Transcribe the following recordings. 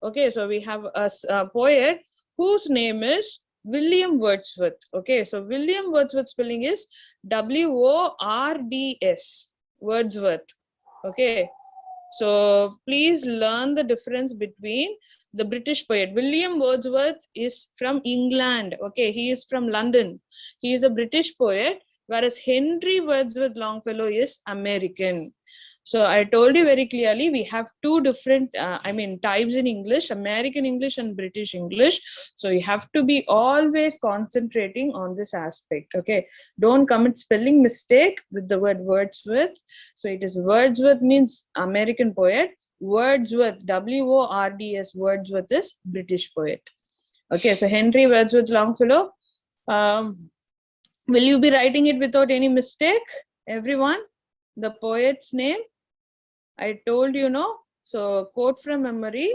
Okay, so we have a poet whose name is William Wordsworth. Okay, so William Wordsworth spelling is Words, Wordsworth. Okay, so please learn the difference between the British poet. William Wordsworth is from England. Okay, he is from London. He is a British poet, whereas Henry Wordsworth Longfellow is American. So I told you very clearly, we have two different, types in English, American English and British English. So you have to be always concentrating on this aspect. Okay, don't commit spelling mistake with the word Wordsworth. So it is Wordsworth means American poet. Wordsworth, Words, Wordsworth is British poet. Okay, so Henry Wordsworth Longfellow. Will you be writing it without any mistake, everyone? The poet's name, I told you, no? So quote from memory.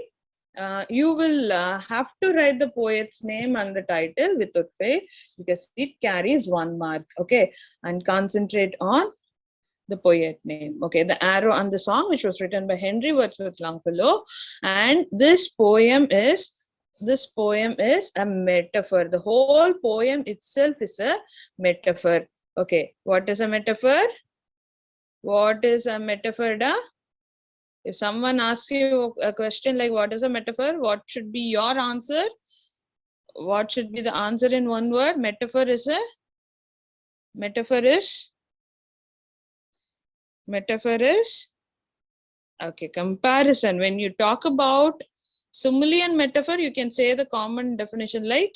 You will have to write the poet's name and the title without fail because it carries 1 mark. Okay, and concentrate on the poet name. Okay, the arrow and the song, which was written by Henry Wordsworth Longfellow, and this poem is a metaphor. The whole poem itself is a metaphor. Okay, what is a metaphor? What is a metaphor, da? If someone asks you a question like what is a metaphor, what should be your answer? What should be the answer in one word? Metaphor is okay, comparison. When you talk about simile and metaphor, you can say the common definition like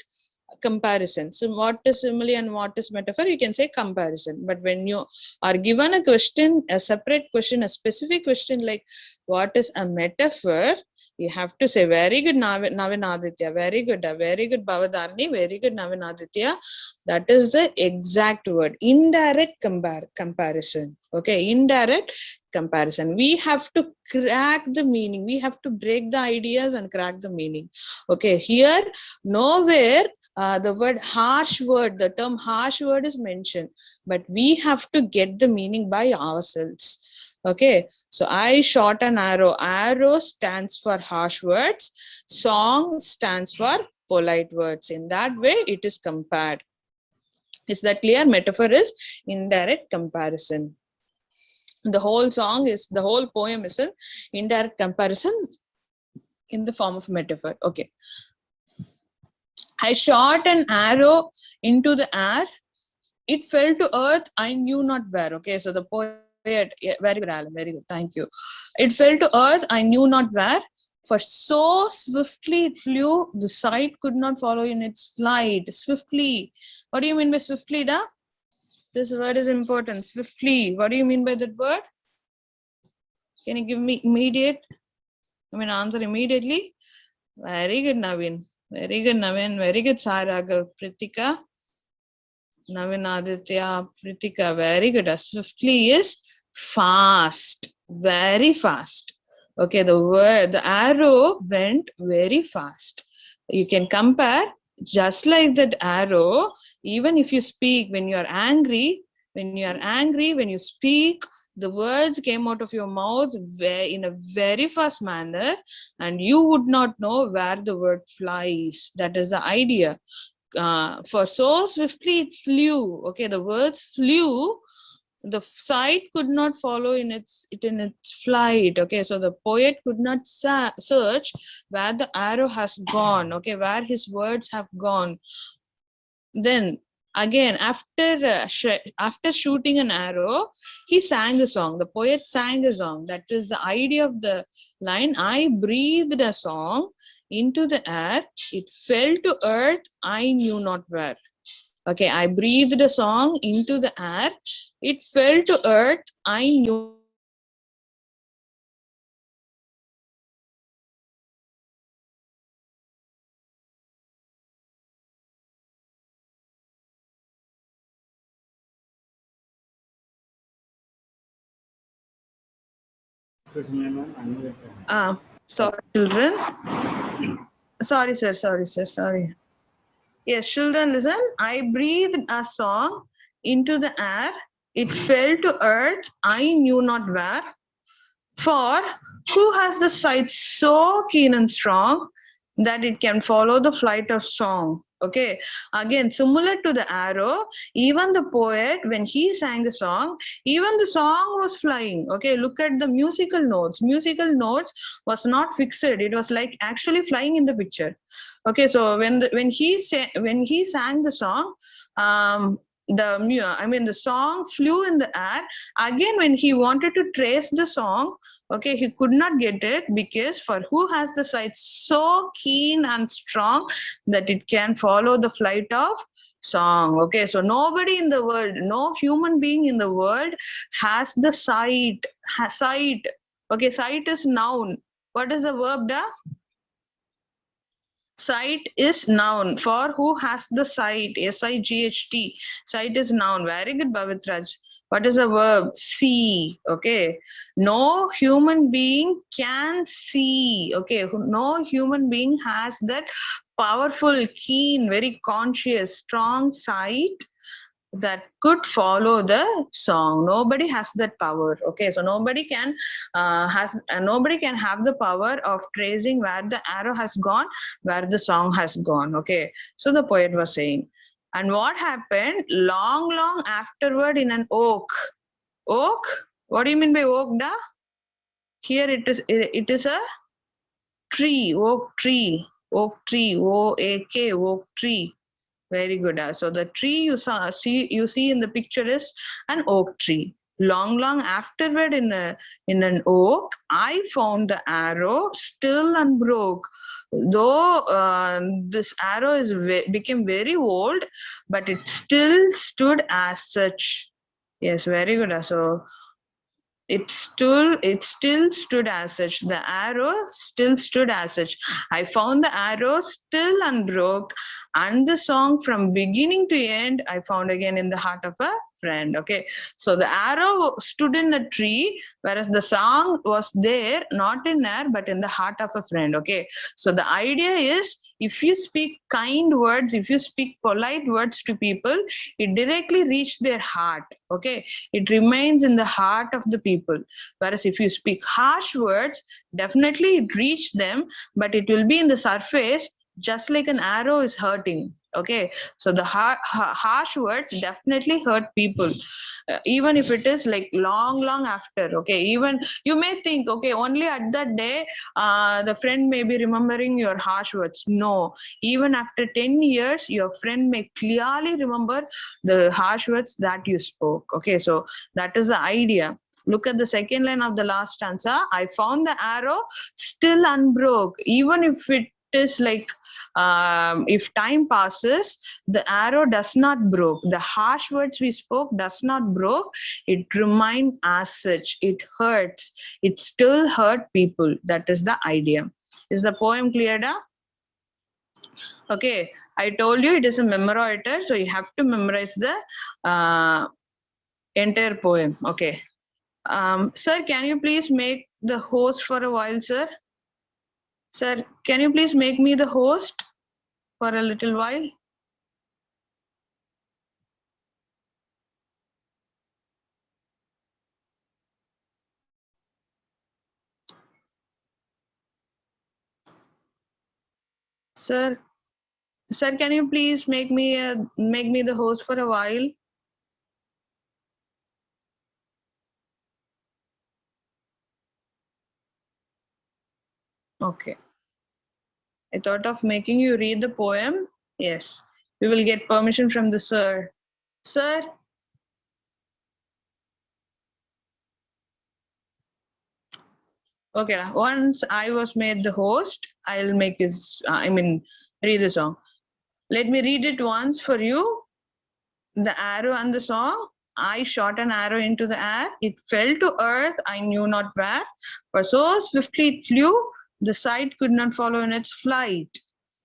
comparison. So what is simile and what is metaphor? You can say comparison. But when you are given a question, a separate question, a specific question like what is a metaphor, you have to say very good Navin Aditya, very good Bhavadharani, very good Navin Aditya. That is the exact word. Indirect comparison. Okay, indirect comparison. We have to crack the meaning. We have to break the ideas and crack the meaning. Okay, here nowhere the term harsh word is mentioned, but we have to get the meaning by ourselves. Okay, so I shot an arrow. Arrow stands for harsh words. Song stands for polite words. In that way, it is compared. Is that clear? Metaphor is indirect comparison. The whole poem is an indirect comparison in the form of metaphor. Okay. I shot an arrow into the air. It fell to earth. I knew not where. Okay, so the poet, yeah, very good, Alan. Very good. Thank you. It fell to earth. I knew not where. For so swiftly it flew, the sight could not follow in its flight. Swiftly. What do you mean by swiftly, da? This word is important. Swiftly. What do you mean by that word? Can you give me answer immediately? Very good, Navin. Very good, Navin. Very good, Saraghav. Pritika. Navin Aditya, Pritika. Very good. Swiftly is fast. Very fast. Okay, the arrow went very fast. You can compare just like that arrow. Even if you speak, when you are angry, when you speak, the words came out of your mouth in a very fast manner, and you would not know where the word flies. That is the idea. For so swiftly it flew. Okay, the words flew. The sight could not follow in its flight. Okay, so the poet could not search where the arrow has gone. Okay, where his words have gone. Then again, after shooting an arrow, he sang a song. The poet sang a song. That is the idea of the line. I breathed a song into the air. It fell to earth. I knew not where. Okay, I breathed a song into the air. It fell to earth. I knew not where. Sorry, children. Sorry, sir. Sorry. Yes, children, listen. I breathed a song into the air. It fell to earth. I knew not where. For who has the sight so keen and strong that it can follow the flight of song. Okay, again, similar to the arrow, even the poet, when he sang the song, even the song was flying. Okay, look at the musical notes. Musical notes was not fixed. It was like actually flying in the picture. Okay, so when he sang the song, the song flew in the air. Again, when he wanted to trace the song, okay, he could not get it, because for who has the sight so keen and strong that it can follow the flight of song. Okay, so nobody in the world, no human being in the world has the sight. Sight. Okay, sight is noun. What is the verb da? Sight is noun. For who has the sight? S-I-G-H-T. Sight is noun. Very good, Bavitraj. What is the verb? See. Okay. No human being can see. Okay. No human being has that powerful, keen, very conscious, strong sight that could follow the song. Nobody has that power. Okay, so nobody can nobody can have the power of tracing where the arrow has gone, where the song has gone. Okay, so the poet was saying, and what happened long afterward in an oak. Oak, what do you mean by oak da? Here it is a tree. Oak tree. Oak tree. O-A-K. Oak tree. Very good. So the tree you see in the picture is an oak tree. Long afterward in an oak, I found the arrow still unbroke. Though this arrow became very old, but it still stood as such. Yes, very good. So it still stood as such. The arrow still stood as such. I found the arrow still unbroke, and the song from beginning to end I found again in the heart of a friend. Okay, so the arrow stood in a tree, whereas the song was there not in air but in the heart of a friend. Okay, so the idea is, if you speak kind words, if you speak polite words to people, it directly reach their heart. Okay, it remains in the heart of the people. Whereas if you speak harsh words, definitely it reach them, but it will be in the surface, just like an arrow is hurting. Okay, so the harsh words definitely hurt people, even if it is like long after. Okay, even you may think, okay, only at that day the friend may be remembering your harsh words. No, even after 10 years your friend may clearly remember the harsh words that you spoke. Okay, so that is the idea. Look at the second line of the last stanza. I found the arrow still unbroke. Even if it is like if time passes, the arrow does not broke. The harsh words we spoke does not broke. It remained as such. It hurts. It still hurt people. That is the idea. Is the poem clear? Da? Okay, I told you it is a memorator, so you have to memorize the entire poem. Okay. Sir, can you please make the host for a while, sir? Sir, can you please make me the host for a little while? Sir, can you please make me the host for a while? Okay. I thought of making you read the poem. Yes. We will get permission from the sir. Sir. Okay. Once I was made the host, I'll make his, read the song. Let me read it once for you. The arrow and the song. I shot an arrow into the air. It fell to earth, I knew not where. For so swiftly it flew, the sight could not follow in its flight.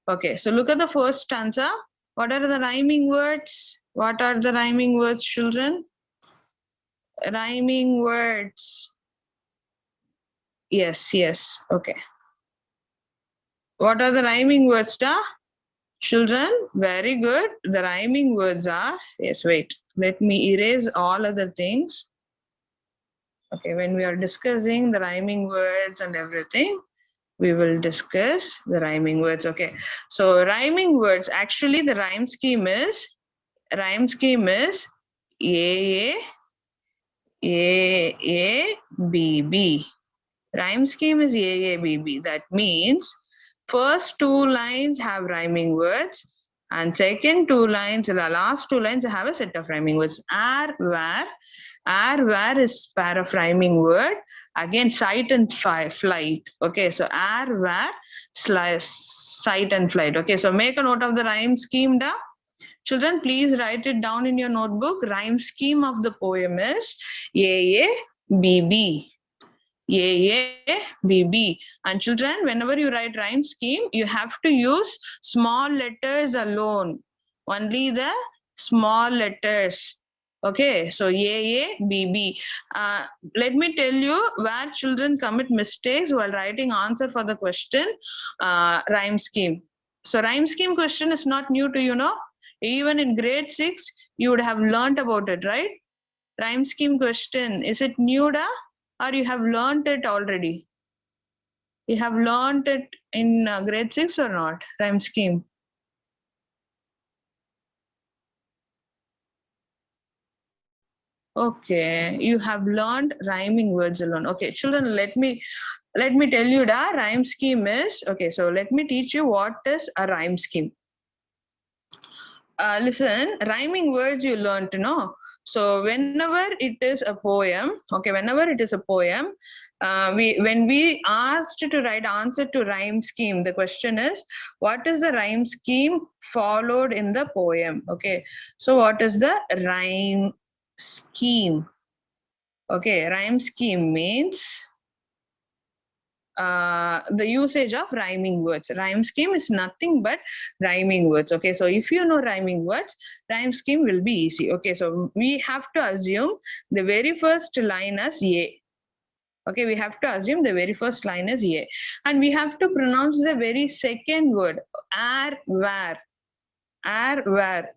Okay, so look at the first stanza. What are the rhyming words? What are the rhyming words, children? Rhyming words. Yes. Okay. What are the rhyming words, da? Children, very good. The rhyming words are, yes, wait. Let me erase all other things. Okay, when we are discussing the rhyming words and everything, we will discuss the rhyming words. Okay, so rhyming words, actually the rhyme scheme is A, B, B. Rhyme scheme is A, B, B. That means first two lines have rhyming words, and second two lines, the last two lines have a set of rhyming words. Where is pair of rhyming word. Again, sight and flight. Okay, so where, sight and flight. Okay, so make a note of the rhyme scheme, da. Children, please write it down in your notebook. Rhyme scheme of the poem is A, B, B. A, B, B. And children, whenever you write rhyme scheme, you have to use small letters alone. Only the small letters. Okay, so A, B, B. Let me tell you where children commit mistakes while writing answer for the question, rhyme scheme. So rhyme scheme question is not new to you, know. Even in grade 6, you would have learned about it, right? Rhyme scheme question, is it new, da? Or you have learned it already? You have learned it in grade 6 or not? Rhyme scheme. Okay, you have learned rhyming words alone. Okay, children, let me tell you the rhyme scheme is, okay, so let me teach you what is a rhyme scheme. Listen, rhyming words you learn to know. So whenever it is a poem, okay, whenever it is a poem, when we asked to write answer to rhyme scheme, the question is, what is the rhyme scheme followed in the poem? Okay, so what is the rhyme scheme? Okay, rhyme scheme means the usage of rhyming words. Rhyme scheme is nothing but rhyming words. Okay, so if you know rhyming words, rhyme scheme will be easy. Okay, so we have to assume the very first line as A. Okay, we have to assume the very first line is A. And we have to pronounce the very second word, where. Where.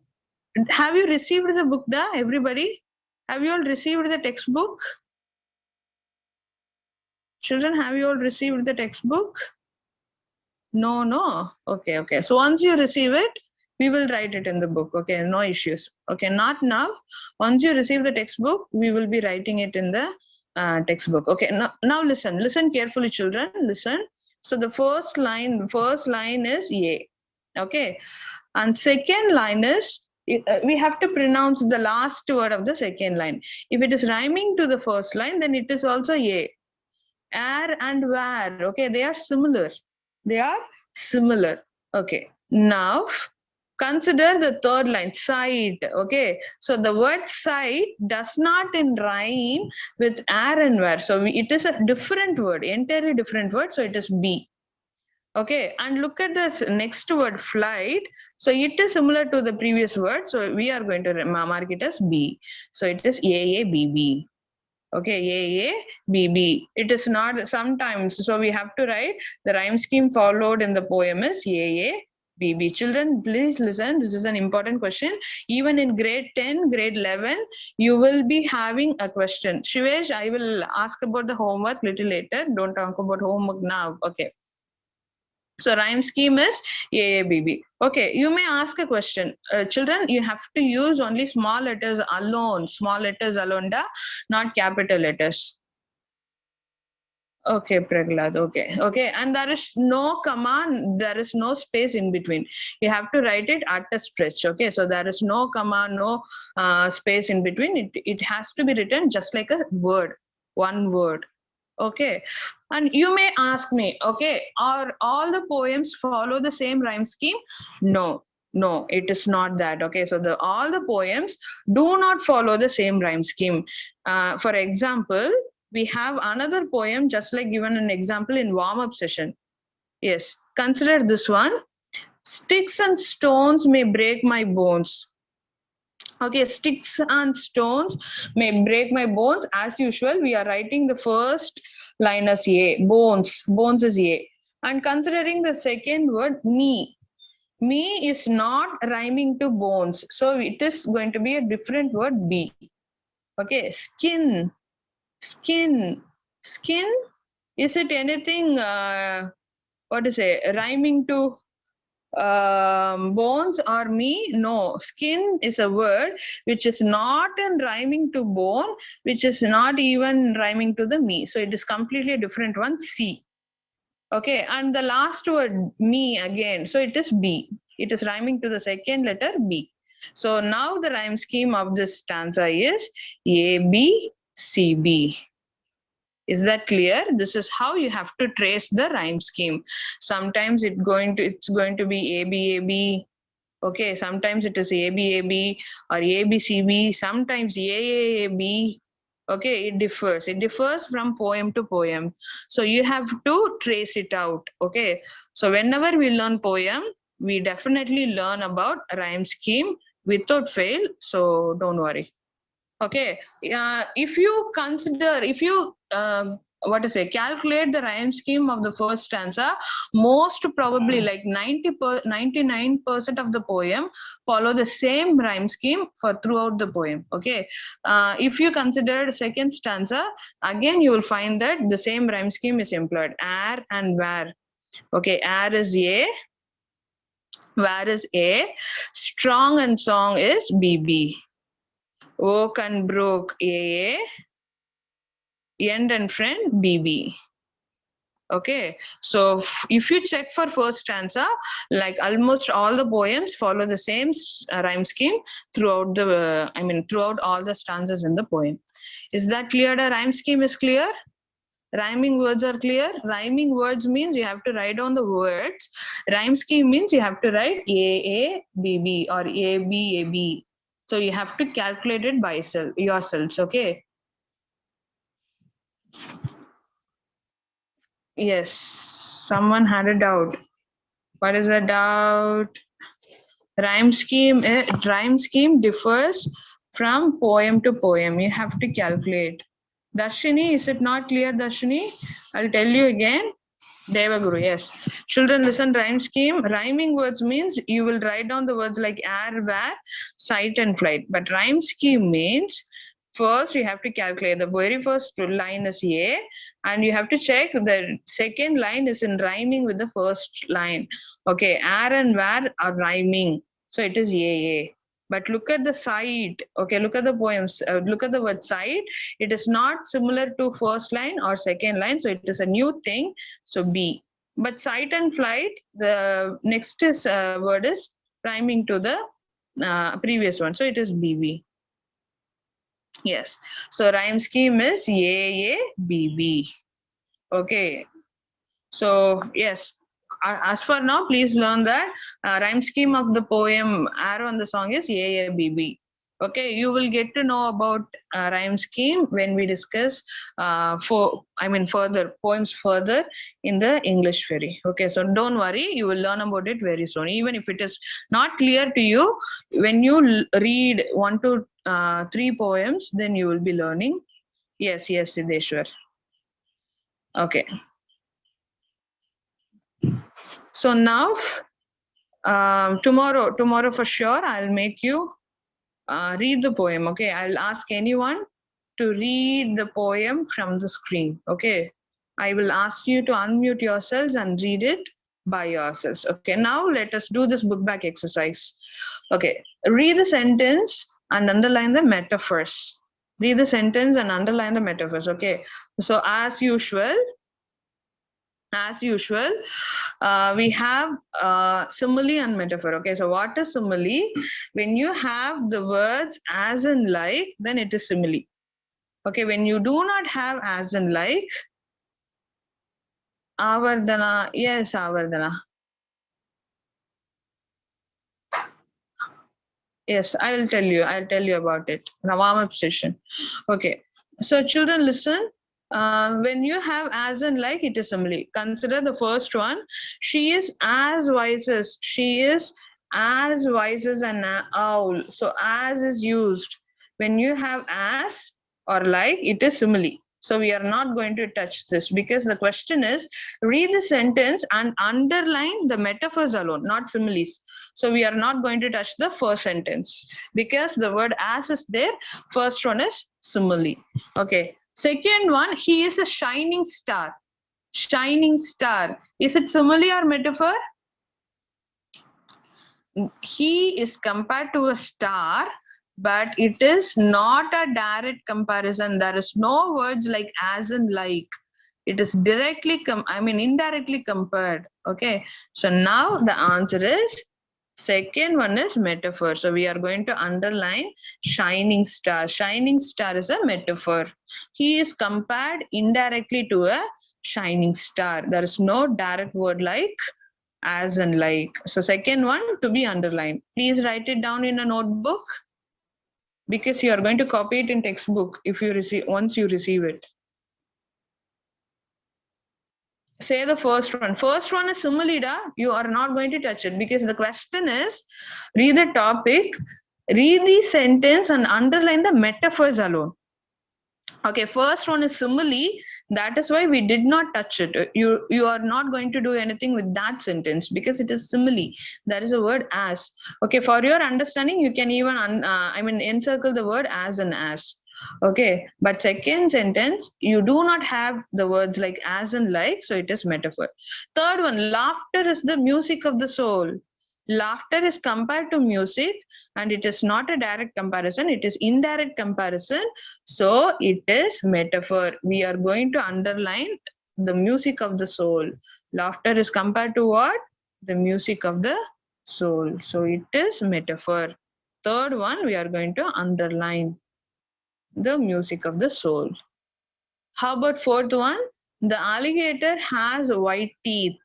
Have you received the book, da, everybody? Have you all received the textbook? Children, have you all received the textbook? No. Okay. So once you receive it, we will write it in the book. Okay, no issues. Okay, not now. Once you receive the textbook, we will be writing it in the textbook. Okay, now listen carefully, children. Listen. So the first line is A. Okay, and second line is, we have to pronounce the last word of the second line. If it is rhyming to the first line, then it is also A. And where, okay, they are similar. Okay, now consider the third line, sight. Okay, so the word sight does not in rhyme with and where, so it is a different word, entirely different word, so it is B. Okay, and look at this next word, flight. So it is similar to the previous word, so we are going to mark it as B. So it is A, B, B. Okay, A, B, B. It is not sometimes. So we have to write the rhyme scheme followed in the poem is A, B, B. Children, please listen. This is an important question. Even in grade 10, grade 11, you will be having a question. Shivesh, I will ask about the homework little later. Don't talk about homework now. Okay. So rhyme scheme is A, B, B. Okay, you may ask a question. Children, you have to use only small letters alone. Small letters alone, not capital letters. Okay, Praglad. Okay. And there is no comma, there is no space in between. You have to write it at a stretch. Okay, so there is no comma, no space in between. It has to be written just like a word, one word. Okay, and you may ask me, okay, are all the poems follow the same rhyme scheme? No, it is not that. Okay, so all the poems do not follow the same rhyme scheme. For example, we have another poem just like given an example in warm-up session. Yes, consider this one. Sticks and stones may break my bones. Okay, sticks and stones may break my bones. As usual, we are writing the first line as A. Bones is A. And considering the second word, me is not rhyming to bones. So it is going to be a different word, B. Okay, skin. Skin. Skin, is it anything, what to say, rhyming to bones or me? No. Skin is a word which is not in rhyming to bone, which is not even rhyming to the me. So it is completely a different one. C. Okay, and the last word me again. So it is B. It is rhyming to the second letter B. So now the rhyme scheme of this stanza is A, B, C, B. Is that clear? This is how you have to trace the rhyme scheme. Sometimes it's going to be A, B, A, B. Okay, sometimes it is A, B, A, B or A, B, C, B. Sometimes A, B. Okay, it differs from poem to poem. So you have to trace it out. Okay, so whenever we learn poem, we definitely learn about rhyme scheme without fail. So don't worry. Okay, if you consider, if you what to say, calculate the rhyme scheme of the first stanza, most probably like 99% of the poem follow the same rhyme scheme for throughout the poem. Okay, if you consider the second stanza, again you will find that the same rhyme scheme is employed, are and where. Okay, are is A, where is A, strong and song is BB. Oak and broke AA, end and friend BB. Okay, so if you check for first stanza, like almost all the poems follow the same rhyme scheme throughout the, throughout all the stanzas in the poem. Is that clear? The rhyme scheme is clear? Rhyming words are clear? Rhyming words means you have to write down the words. Rhyme scheme means you have to write AA, BB or AB, AB. So you have to calculate it by yourselves, okay? Yes, someone had a doubt. What is the doubt? Rhyme scheme differs from poem to poem. You have to calculate. Darshini, is it not clear, Darshini? I'll tell you again. Devaguru, yes. Children, listen, rhyme scheme. Rhyming words means you will write down the words like air, where, sight, and flight. But rhyme scheme means first you have to calculate. The very first line is A, and you have to check the second line is in rhyming with the first line. Okay, air and where are rhyming. So it is A. But look at the sight. Okay, look at the poems. Look at the word sight. It is not similar to first line or second line. So it is a new thing. So B. But sight and flight, the next is word is rhyming to the previous one. So it is BB. Yes. So rhyme scheme is A, BB. Okay. So yes. As for now, please learn that rhyme scheme of the poem Arrow on the song is A, BB. Okay, you will get to know about rhyme scheme when we discuss further poems further in the English Fairy. Okay, so don't worry, you will learn about it very soon. Even if it is not clear to you, when you read 1 to 3 poems, then you will be learning. Yes, Siddheshwar. Okay. So now, tomorrow for sure, I'll make you read the poem. Okay, I'll ask anyone to read the poem from the screen. Okay, I will ask you to unmute yourselves and read it by yourselves. Okay, now let us do this book back exercise. Okay, read the sentence and underline the metaphors. Read the sentence and underline the metaphors. Okay, so as usual, we have simile and metaphor. Okay, so what is simile? When you have the words as and like, then it is simile. Okay, when you do not have as and like, avardhana. Yes, avardhana. Yes, I'll tell you about it. Warm-up session. Okay, so children, listen. When you have as and like, it is simile. Consider the first one. She is as wise as an owl. So as is used. When you have as or like, it is simile. So we are not going to touch this because the question is read the sentence and underline the metaphors alone, not similes. So we are not going to touch the first sentence because the word as is there. First one is simile. Okay. Second one, he is a shining star. Shining star. Is it simile or metaphor? He is compared to a star, but it is not a direct comparison. There is no words like as and like. It is directly, indirectly compared. Okay. So now the answer is second one is metaphor. So we are going to underline shining star. Shining star is a metaphor. He is compared indirectly to a shining star. There is no direct word like as and like. So second one to be underlined. Please write it down in a notebook because you are going to copy it in textbook if you receive once you receive it. Say the first one. First one is simile. You are not going to touch it because the question is read the topic, read the sentence and underline the metaphors alone. Okay, first one is simile. That is why we did not touch it. You are not going to do anything with that sentence because it is simile. There is a word as. Okay, for your understanding, you can even encircle the word as and as. Okay, but second sentence, you do not have the words like as and like, so it is metaphor. Third one, laughter is the music of the soul. Laughter is compared to music and it is not a direct comparison, it is indirect comparison. So it is metaphor. We are going to underline the music of the soul. Laughter is compared to what? The music of the soul. So it is metaphor. Third one, we are going to underline the music of the soul. How about fourth one? The alligator has white teeth.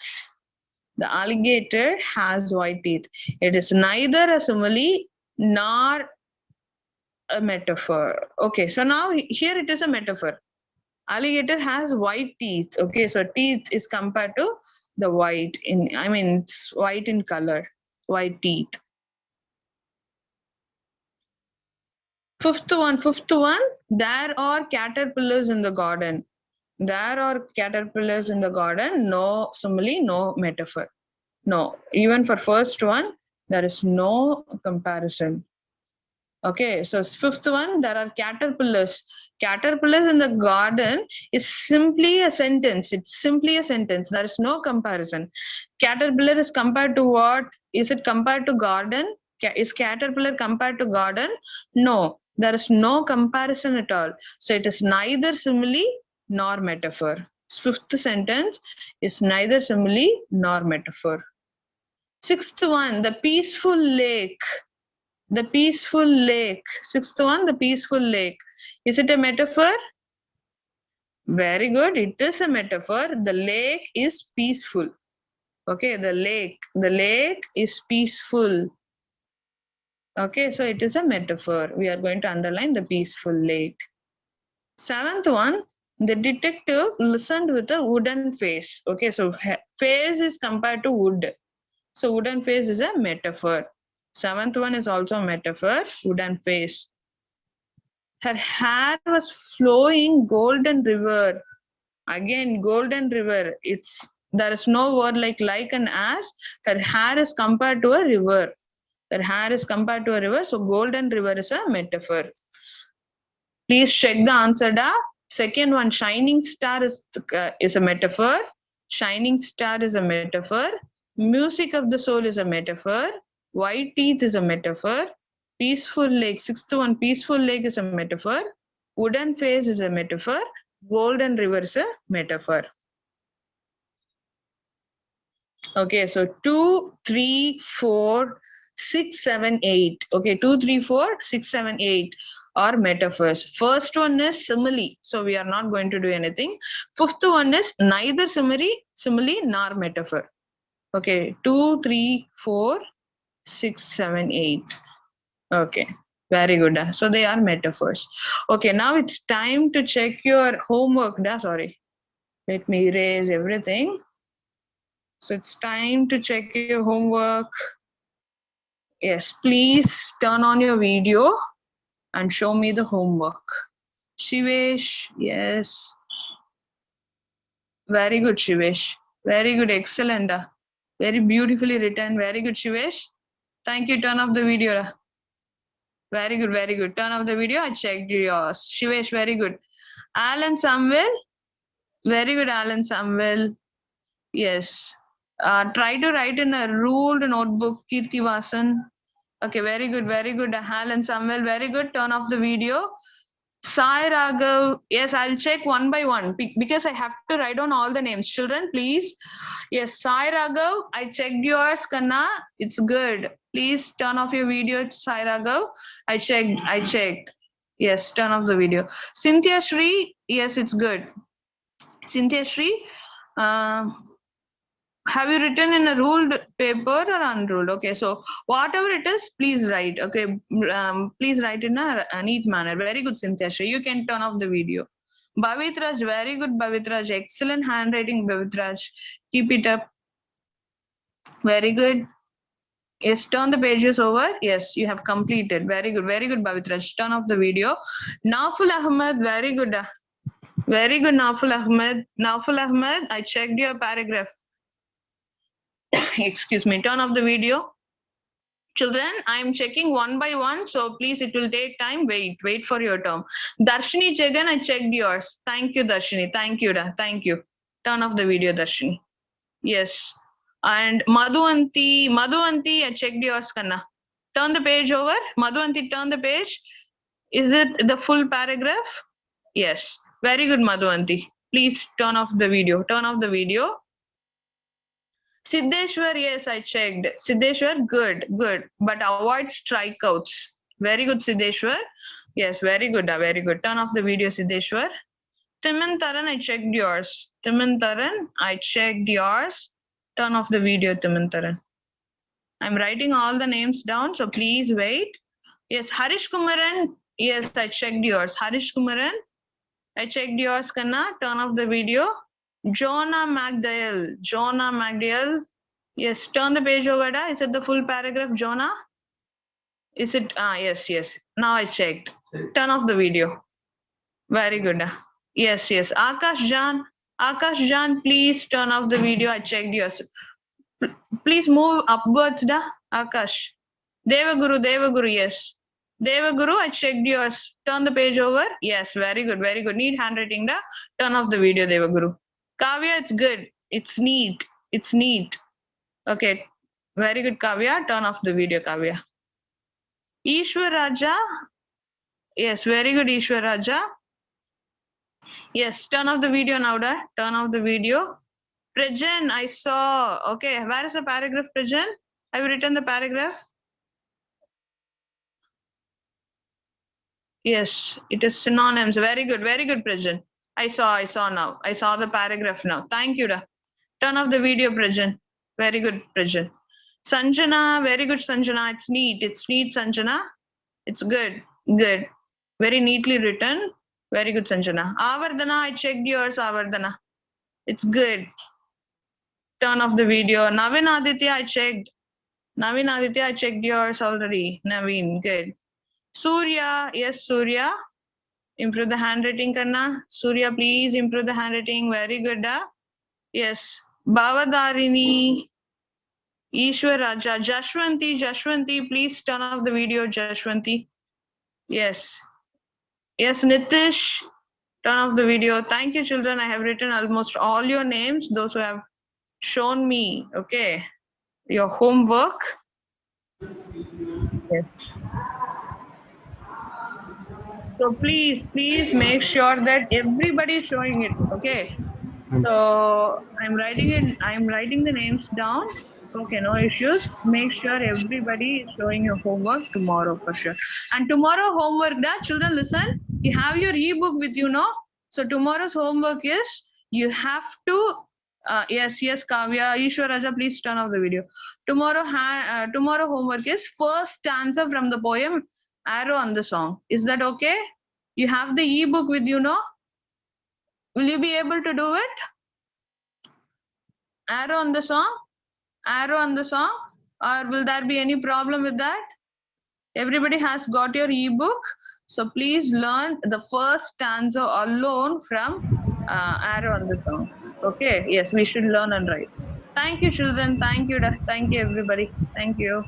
The alligator has white teeth. It is neither a simile nor a metaphor. Okay, so now here it is a metaphor. Alligator has white teeth. Okay, so teeth is compared to the white it's white in color, white teeth. Fifth one, there are caterpillars in the garden. There are caterpillars in the garden. No simile, no metaphor. No, even for first one, there is no comparison. Okay, so fifth one, there are caterpillars. Caterpillars in the garden is simply a sentence. It's simply a sentence. There is no comparison. Caterpillar is compared to what? Is it compared to garden? Is caterpillar compared to garden? No, there is no comparison at all. So it is neither simile nor metaphor. Fifth sentence is neither simile nor metaphor. Sixth one, the peaceful lake. The peaceful lake. Sixth one, the peaceful lake. Is it a metaphor? Very good. It is a metaphor. The lake is peaceful. Okay, the lake is peaceful. Okay, so it is a metaphor. We are going to underline the peaceful lake. Seventh one, the detective listened with a wooden face. Okay, so face is compared to wood. So wooden face is a metaphor. Seventh one is also a metaphor, wooden face. Her hair was flowing golden river. Again, golden river. There is no word like and as. Her hair is compared to a river. Her hair is compared to a river. So golden river is a metaphor. Please check the answer. Second one, shining star is a metaphor. Shining star is a metaphor. Music of the soul is a metaphor. White teeth is a metaphor. Peaceful lake, sixth one, peaceful lake is a metaphor. Wooden face is a metaphor. Golden river is a metaphor. Okay, so 2, 3, 4, 6, 7, 8. Okay, 2, 3, 4, 6, 7, 8 are metaphors. First one is simile. So we are not going to do anything. Fifth one is neither simile nor metaphor. Okay, 2, 3, 4, 6, 7, 8. Okay, very good. So they are metaphors. Okay, now it's time to check your homework. Sorry, let me erase everything. So it's time to check your homework. Yes, please turn on your video and show me the homework. Shivesh, yes. Very good, Shivesh. Very good, excellent. Very beautifully written. Very good, Shivesh. Thank you. Turn off the video. Very good, very good. Turn off the video. I checked yours. Shivesh, very good. Alan Samuel. Very good, Alan Samuel. Yes. Try to write in a ruled notebook, Kirti Vasan. Okay, very good, Alan Samuel. Very good. Turn off the video. Sai Raghav. Yes, I'll check one by one because I have to write down all the names. Children, please. Yes, Sai Raghav. I checked yours, Kanna. It's good. Please turn off your video, Sai Raghav. I checked. Yes, turn off the video. Cynthia Shri. Yes, it's good. Cynthia Shri. Have you written in a ruled paper or unruled? Okay, so whatever it is, please write. Okay, please write in a neat manner. Very good, Cynthia Shri. You can turn off the video. Bavitraj, very good, Bavitraj. Excellent handwriting, Bavitraj. Keep it up. Very good. Yes, turn the pages over. Yes, you have completed. Very good, Bavitraj. Turn off the video. Naful Ahmed, very good. Very good, Naful Ahmed. Naful Ahmed, I checked your paragraph. Excuse me, turn off the video. Children, I'm checking one by one, so please, it will take time. Wait for your turn. Darshini Jagan, I checked yours. Thank you, Darshini. Thank you. Turn off the video, Darshini. Yes. And Madhuanti, I checked yours, Kanna. Turn the page over. Madhuanti, turn the page. Is it the full paragraph? Yes. Very good, Madhuanti. Please turn off the video. Siddheshwar, yes, I checked. Siddheshwar, good. But avoid strikeouts. Very good, Siddheshwar. Yes, very good. Turn off the video, Siddheshwar. Timantaran, I checked yours. Turn off the video, Timantaran. I'm writing all the names down, so please wait. Yes, Harish Kumaran. Yes, I checked yours. Harish Kumaran, I checked yours, Kanna. Turn off the video. Jonah Magdale. Yes, turn the page over. Is it the full paragraph, Jonah? Is it? Yes. Now I checked. Turn off the video. Very good. Yes. Akash Jan, please turn off the video. I checked yours. Please move upwards, Akash. Devaguru, yes. Devaguru, I checked yours. Turn the page over. Yes, very good. Neat handwriting, turn off the video, Devaguru. Kavya, it's good. It's neat. Okay, very good, Kavya. Turn off the video, Kavya. Ishwar Raja. Yes, very good, Ishwar Raja. Yes, turn off the video now, Turn off the video. Prajan, I saw. Okay, where is the paragraph, Prajan? Have you written the paragraph? Yes, it is synonyms. Very good, Prajan. I saw now. I saw the paragraph now. Thank you, Turn off the video, Prajan. Very good, Prajan. Sanjana, very good, Sanjana. It's neat, Sanjana. It's good. Very neatly written. Very good, Sanjana. Avardhana, I checked yours, Avardhana. It's good. Turn off the video. Navin Aditya, I checked yours already. Navin, good. Surya, yes, Surya. Improve the handwriting, Kanna. Surya, please improve the handwriting. Very good, Yes. Bhavadarini, Ishwar Raja, Jashwanti, please turn off the video, Jashwanti. Yes, Nitish, turn off the video. Thank you, children. I have written almost all your names, those who have shown me, okay, your homework. Yes. So please make sure that everybody is showing it, okay? So I'm writing the names down. Okay, no issues. Make sure everybody is showing your homework tomorrow for sure. And tomorrow homework, children, listen. You have your ebook with you, no? So tomorrow's homework is you have to. Yes, Kavya, Ishwar Raja, please turn off the video. Tomorrow homework is first stanza from the poem Arrow on the Song. Is that okay? You have the ebook with you, no? Will you be able to do it? Arrow on the song? Or will there be any problem with that? Everybody has got your ebook. So please learn the first stanza alone from Arrow on the Song. Okay, yes, we should learn and write. Thank you, children. Thank you, everybody. Thank you.